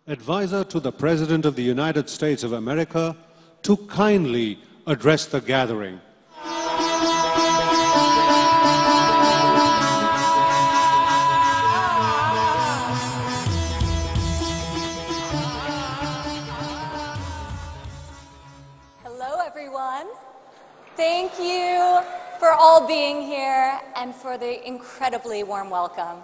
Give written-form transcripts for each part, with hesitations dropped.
advisor to the President of the United States of America, to kindly address the gathering. Hello, everyone. Thank you for all being here and for the incredibly warm welcome.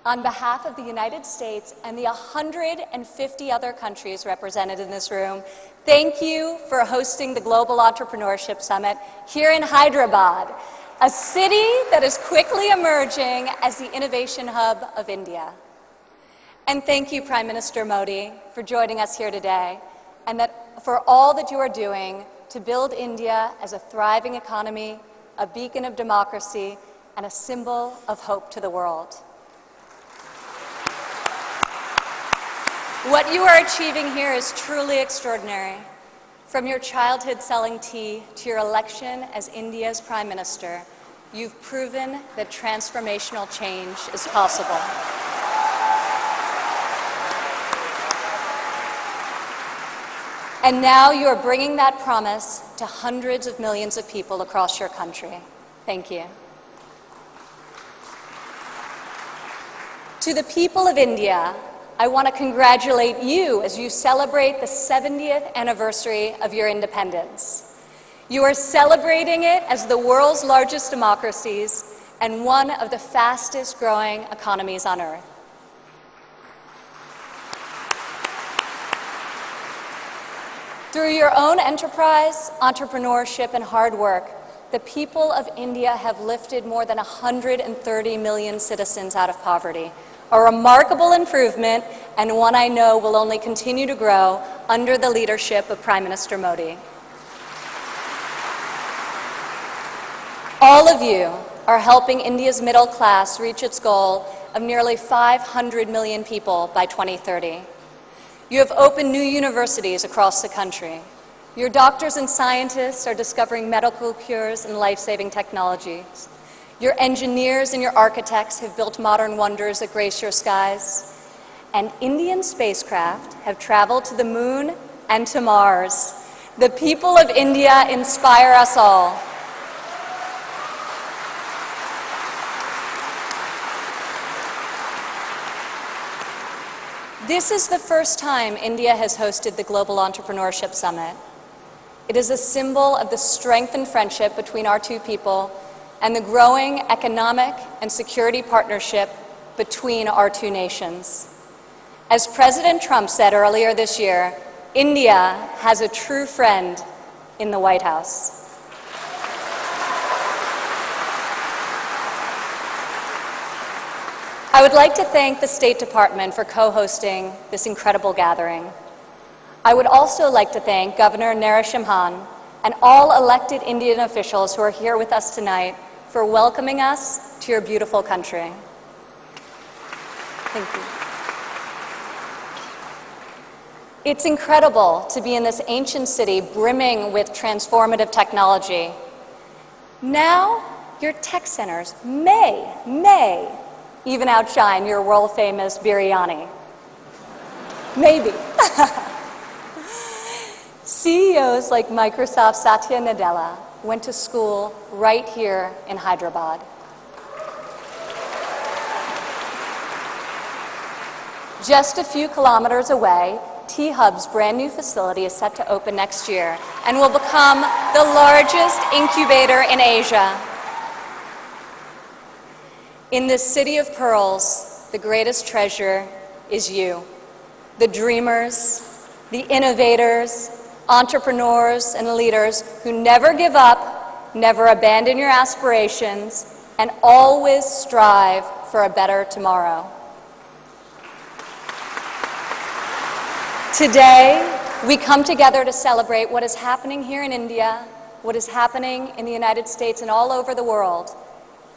On behalf of the United States and the 150 other countries represented in this room, thank you for hosting the Global Entrepreneurship Summit here in Hyderabad, a city that is quickly emerging as the innovation hub of India. And thank you, Prime Minister Modi, for joining us here today, and for all that you are doing to build India as a thriving economy, a beacon of democracy, and a symbol of hope to the world. What you are achieving here is truly extraordinary. From your childhood selling tea to your election as India's Prime Minister, you've proven that transformational change is possible. And now you are bringing that promise to hundreds of millions of people across your country. Thank you. To the people of India, I want to congratulate you as you celebrate the 70th anniversary of your independence. You are celebrating it as the world's largest democracies and one of the fastest growing economies on earth. Through your own enterprise, entrepreneurship, and hard work, the people of India have lifted more than 130 million citizens out of poverty. A remarkable improvement, and one I know will only continue to grow under the leadership of Prime Minister Modi. All of you are helping India's middle class reach its goal of nearly 500 million people by 2030. You have opened new universities across the country. Your doctors and scientists are discovering medical cures and life-saving technologies. Your engineers and your architects have built modern wonders that grace your skies. And Indian spacecraft have traveled to the moon and to Mars. The people of India inspire us all. This is the first time India has hosted the Global Entrepreneurship Summit. It is a symbol of the strength and friendship between our two people and the growing economic and security partnership between our two nations. As President Trump said earlier this year, India has a true friend in the White House. I would like to thank the State Department for co-hosting this incredible gathering. I would also like to thank Governor Narasimhan and all elected Indian officials who are here with us tonight for welcoming us to your beautiful country. Thank you. It's incredible to be in this ancient city brimming with transformative technology. Now, your tech centers may even outshine your world-famous biryani. Maybe. CEOs like Microsoft's Satya Nadella went to school right here in Hyderabad. Just a few kilometers away, T-Hub's brand new facility is set to open next year and will become the largest incubator in Asia. In this city of pearls, the greatest treasure is you, the dreamers, the innovators, entrepreneurs, and leaders who never give up, never abandon your aspirations, and always strive for a better tomorrow. Today, we come together to celebrate what is happening here in India, what is happening in the United States and all over the world.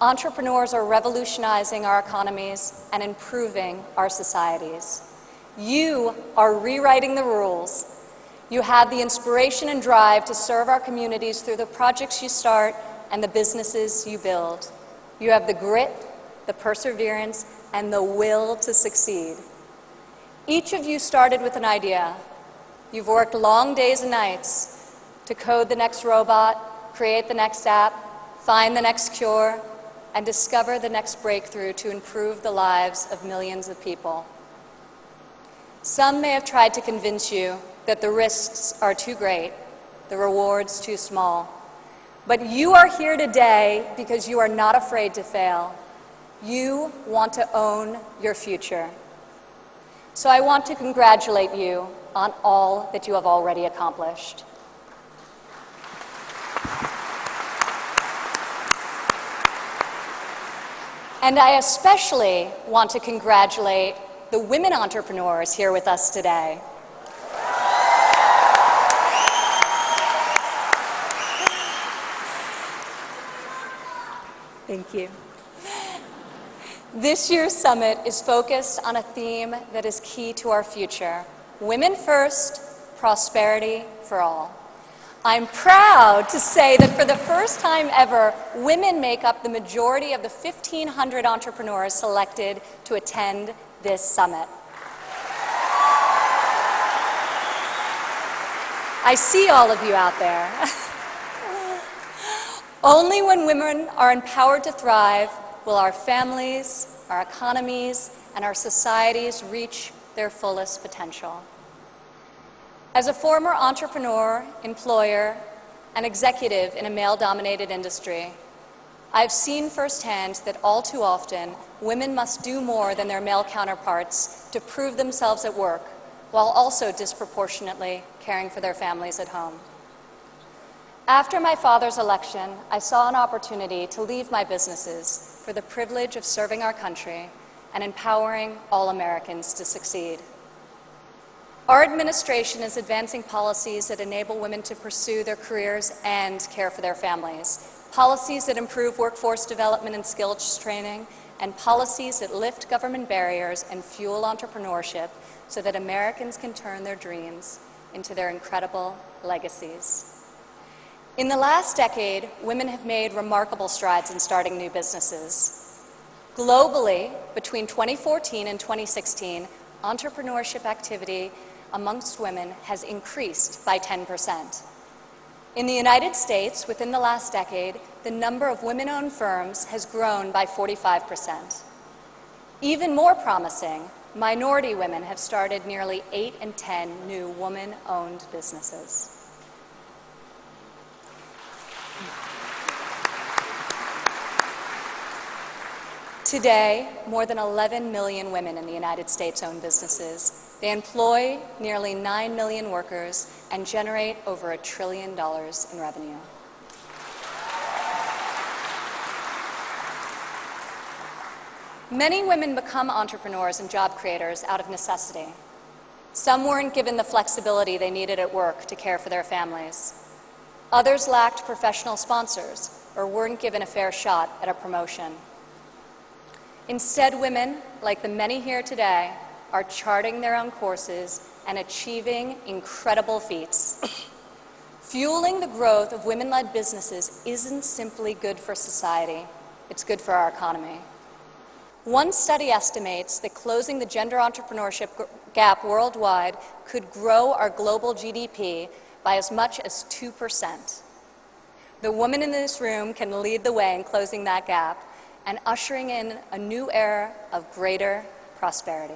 Entrepreneurs are revolutionizing our economies and improving our societies. You are rewriting the rules. You have the inspiration and drive to serve our communities through the projects you start and the businesses you build. You have the grit, the perseverance, and the will to succeed. Each of you started with an idea. You've worked long days and nights to code the next robot, create the next app, find the next cure, and discover the next breakthrough to improve the lives of millions of people. Some may have tried to convince you that the risks are too great, the rewards too small. But you are here today because you are not afraid to fail. You want to own your future. So I want to congratulate you on all that you have already accomplished. And I especially want to congratulate the women entrepreneurs here with us today. Thank you. This year's summit is focused on a theme that is key to our future: women first, prosperity for all. I'm proud to say that for the first time ever, women make up the majority of the 1,500 entrepreneurs selected to attend this summit. I see all of you out there. Only when women are empowered to thrive will our families, our economies, and our societies reach their fullest potential. As a former entrepreneur, employer, and executive in a male-dominated industry, I've seen firsthand that all too often, women must do more than their male counterparts to prove themselves at work, while also disproportionately caring for their families at home. After my father's election, I saw an opportunity to leave my businesses for the privilege of serving our country and empowering all Americans to succeed. Our administration is advancing policies that enable women to pursue their careers and care for their families, policies that improve workforce development and skills training, and policies that lift government barriers and fuel entrepreneurship so that Americans can turn their dreams into their incredible legacies. In the last decade, women have made remarkable strides in starting new businesses. Globally, between 2014 and 2016, entrepreneurship activity amongst women has increased by 10%. In the United States, within the last decade, the number of women-owned firms has grown by 45%. Even more promising, minority women have started nearly 8 in 10 new woman-owned businesses. Today, more than 11 million women in the United States own businesses. They employ nearly 9 million workers and generate over $1 trillion in revenue. Many women become entrepreneurs and job creators out of necessity. Some weren't given the flexibility they needed at work to care for their families. Others lacked professional sponsors or weren't given a fair shot at a promotion. Instead, women, like the many here today, are charting their own courses and achieving incredible feats. Fueling the growth of women-led businesses isn't simply good for society, it's good for our economy. One study estimates that closing the gender entrepreneurship gap worldwide could grow our global GDP by as much as 2%. The woman in this room can lead the way in closing that gap and ushering in a new era of greater prosperity.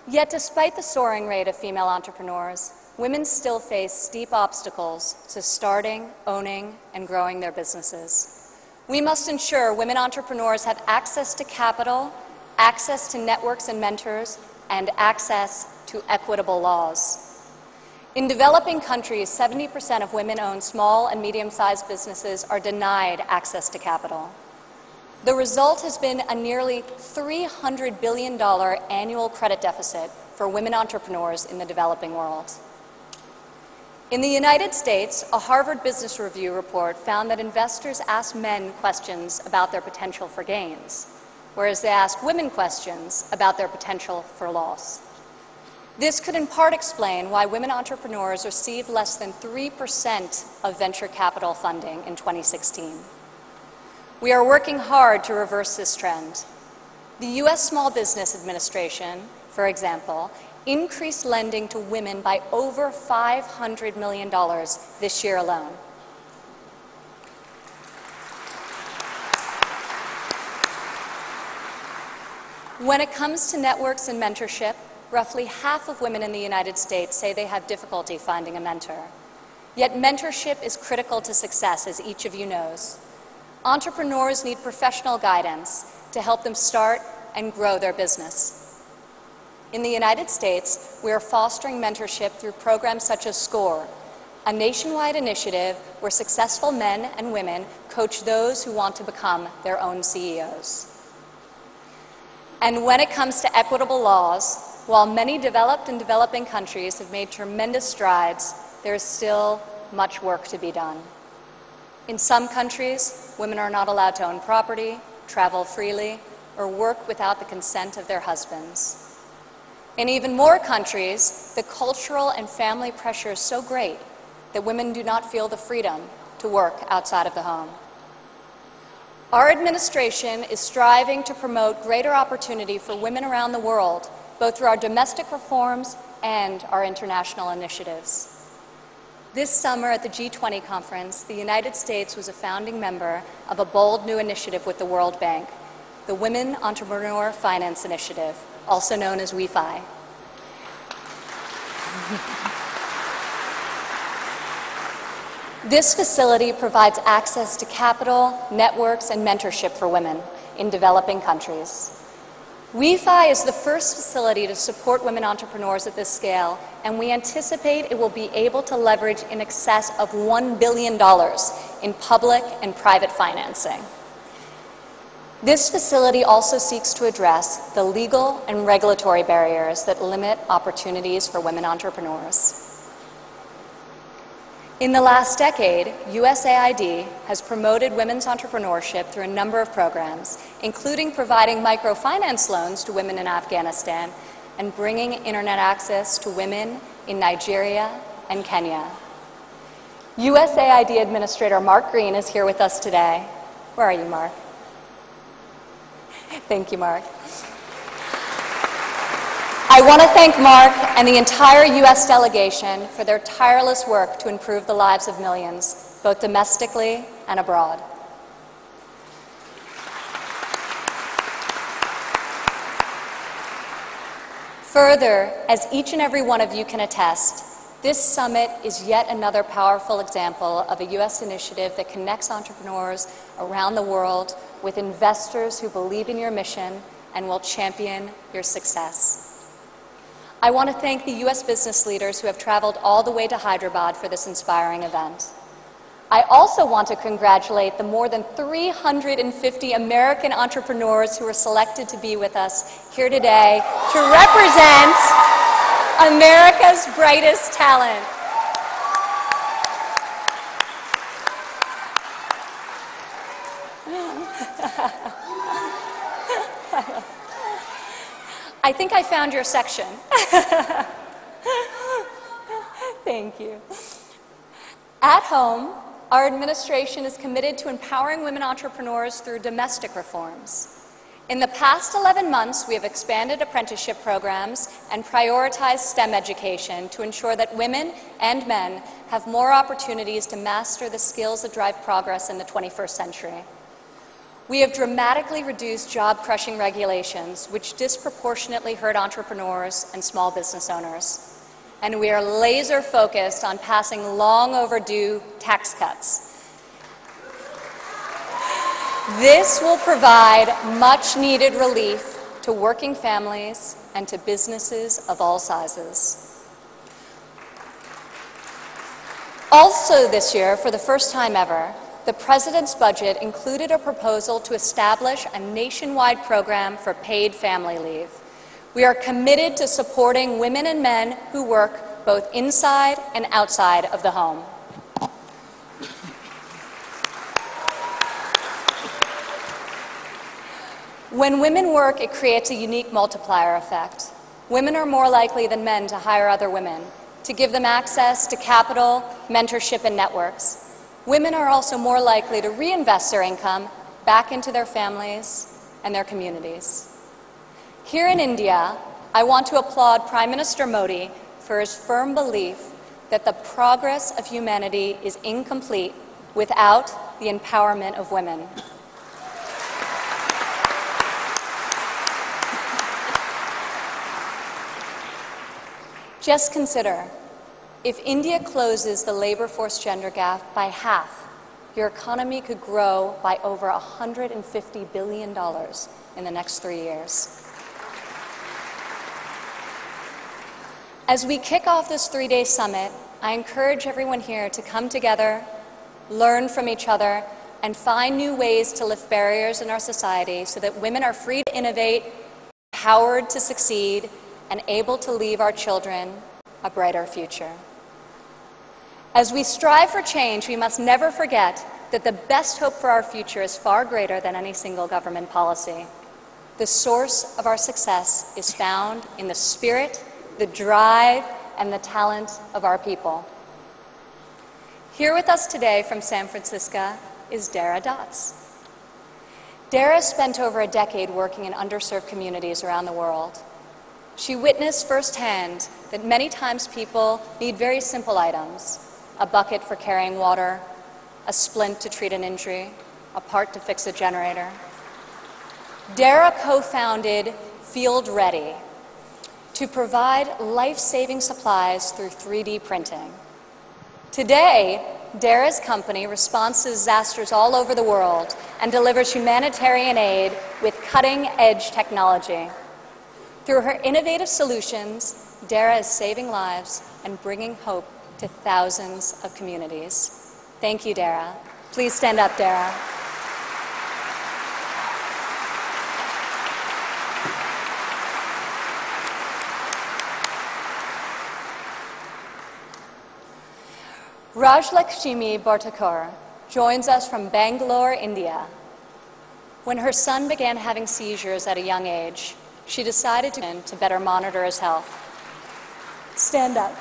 Yet despite the soaring rate of female entrepreneurs, women still face steep obstacles to starting, owning, and growing their businesses. We must ensure women entrepreneurs have access to capital, access to networks and mentors, and access to equitable laws. In developing countries, 70% of women-owned small and medium-sized businesses are denied access to capital. The result has been a nearly $300 billion annual credit deficit for women entrepreneurs in the developing world. In the United States, a Harvard Business Review report found that investors ask men questions about their potential for gains, whereas they ask women questions about their potential for loss. This could in part explain why women entrepreneurs received less than 3% of venture capital funding in 2016. We are working hard to reverse this trend. The U.S. Small Business Administration, for example, increased lending to women by over $500 million this year alone. When it comes to networks and mentorship, roughly half of women in the United States say they have difficulty finding a mentor. Yet mentorship is critical to success, as each of you knows. Entrepreneurs need professional guidance to help them start and grow their business. In the United States, we are fostering mentorship through programs such as SCORE, a nationwide initiative where successful men and women coach those who want to become their own CEOs. And when it comes to equitable laws, while many developed and developing countries have made tremendous strides, there is still much work to be done. In some countries, women are not allowed to own property, travel freely, or work without the consent of their husbands. In even more countries, the cultural and family pressure is so great that women do not feel the freedom to work outside of the home. Our administration is striving to promote greater opportunity for women around the world, both through our domestic reforms and our international initiatives. This summer at the G20 conference, the United States was a founding member of a bold new initiative with the World Bank, the Women Entrepreneur Finance Initiative, also known as WEFI. This facility provides access to capital, networks, and mentorship for women in developing countries. WEFI is the first facility to support women entrepreneurs at this scale, and we anticipate it will be able to leverage in excess of $1 billion in public and private financing. This facility also seeks to address the legal and regulatory barriers that limit opportunities for women entrepreneurs. In the last decade, USAID has promoted women's entrepreneurship through a number of programs, including providing microfinance loans to women in Afghanistan and bringing internet access to women in Nigeria and Kenya. USAID Administrator Mark Green is here with us today. Where are you, Mark? Thank you, Mark. I want to thank Mark and the entire U.S. delegation for their tireless work to improve the lives of millions, both domestically and abroad. Further, as each and every one of you can attest, this summit is yet another powerful example of a U.S. initiative that connects entrepreneurs around the world with investors who believe in your mission and will champion your success. I want to thank the U.S. business leaders who have traveled all the way to Hyderabad for this inspiring event. I also want to congratulate the more than 350 American entrepreneurs who were selected to be with us here today to represent America's brightest talent. I think I found your section. Thank you. At home, our administration is committed to empowering women entrepreneurs through domestic reforms. In the past 11 months, we have expanded apprenticeship programs and prioritized STEM education to ensure that women and men have more opportunities to master the skills that drive progress in the 21st century. We have dramatically reduced job-crushing regulations, which disproportionately hurt entrepreneurs and small business owners. And we are laser-focused on passing long-overdue tax cuts. This will provide much-needed relief to working families and to businesses of all sizes. Also this year, for the first time ever, the President's budget included a proposal to establish a nationwide program for paid family leave. We are committed to supporting women and men who work both inside and outside of the home. When women work, it creates a unique multiplier effect. Women are more likely than men to hire other women, to give them access to capital, mentorship, and networks. Women are also more likely to reinvest their income back into their families and their communities. Here in India, I want to applaud Prime Minister Modi for his firm belief that the progress of humanity is incomplete without the empowerment of women. Just consider, if India closes the labor force gender gap by half, your economy could grow by over $150 billion in the next 3 years. As we kick off this 3-day summit, I encourage everyone here to come together, learn from each other, and find new ways to lift barriers in our society so that women are free to innovate, empowered to succeed, and able to leave our children a brighter future. As we strive for change, we must never forget that the best hope for our future is far greater than any single government policy. The source of our success is found in the spirit, the drive, and the talent of our people. Here with us today from San Francisco is Dara Dotz. Dara spent over a decade working in underserved communities around the world. She witnessed firsthand that many times people need very simple items: a bucket for carrying water, a splint to treat an injury, a part to fix a generator. Dara co-founded Field Ready to provide life-saving supplies through 3D printing. Today, Dara's company responds to disasters all over the world and delivers humanitarian aid with cutting-edge technology. Through her innovative solutions, Dara is saving lives and bringing hope to thousands of communities. Thank you, Dara. Please stand up, Dara. Rajlakshmi Bhartakar joins us from Bangalore, India. When her son began having seizures at a young age, she decided to better monitor his health. Stand up.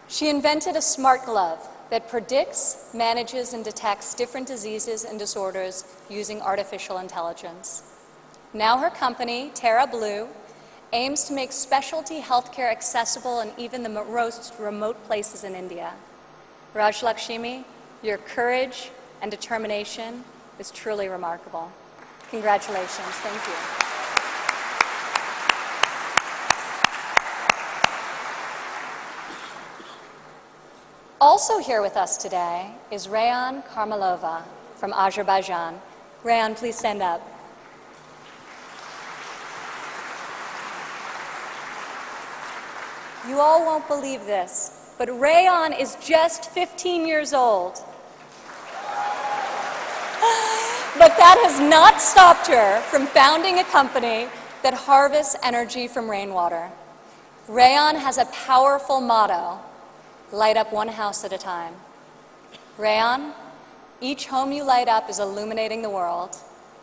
She invented a smart glove that predicts, manages, and detects different diseases and disorders using artificial intelligence. Now her company, Terra Blue, aims to make specialty healthcare accessible in even the most remote places in India. Rajlakshmi, your courage and determination is truly remarkable. Congratulations. Thank you. Also here with us today is Rayan Karmalova from Azerbaijan. Rayan, please stand up. You all won't believe this, but Rayan is just 15 years old. But that has not stopped her from founding a company that harvests energy from rainwater. Rayan has a powerful motto: light up one house at a time. Rayan, each home you light up is illuminating the world.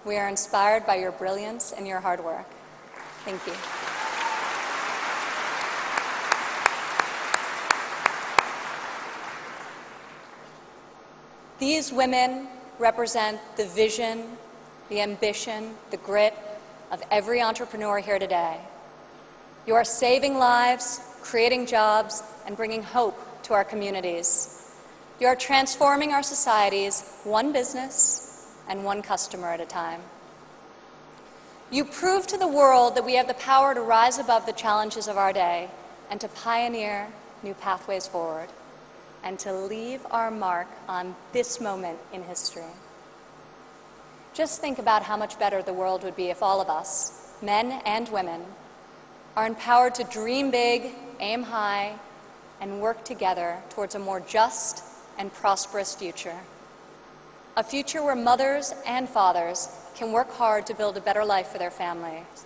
We are inspired by your brilliance and your hard work. Thank you. These women represent the vision, the ambition, the grit of every entrepreneur here today. You are saving lives, creating jobs, and bringing hope to our communities. You are transforming our societies one business and one customer at a time. You prove to the world that we have the power to rise above the challenges of our day and to pioneer new pathways forward and to leave our mark on this moment in history. Just think about how much better the world would be if all of us, men and women, are empowered to dream big, aim high, and work together towards a more just and prosperous future. A future where mothers and fathers can work hard to build a better life for their families,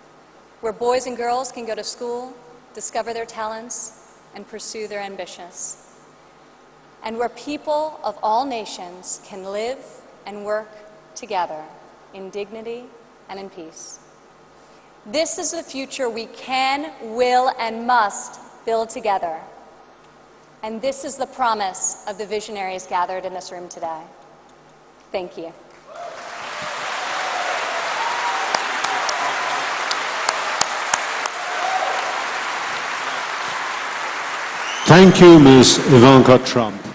where boys and girls can go to school, discover their talents, and pursue their ambitions, and where people of all nations can live and work together in dignity and in peace. This is the future we can, will, and must build together. And this is the promise of the visionaries gathered in this room today. Thank you. Thank you, Ms. Ivanka Trump.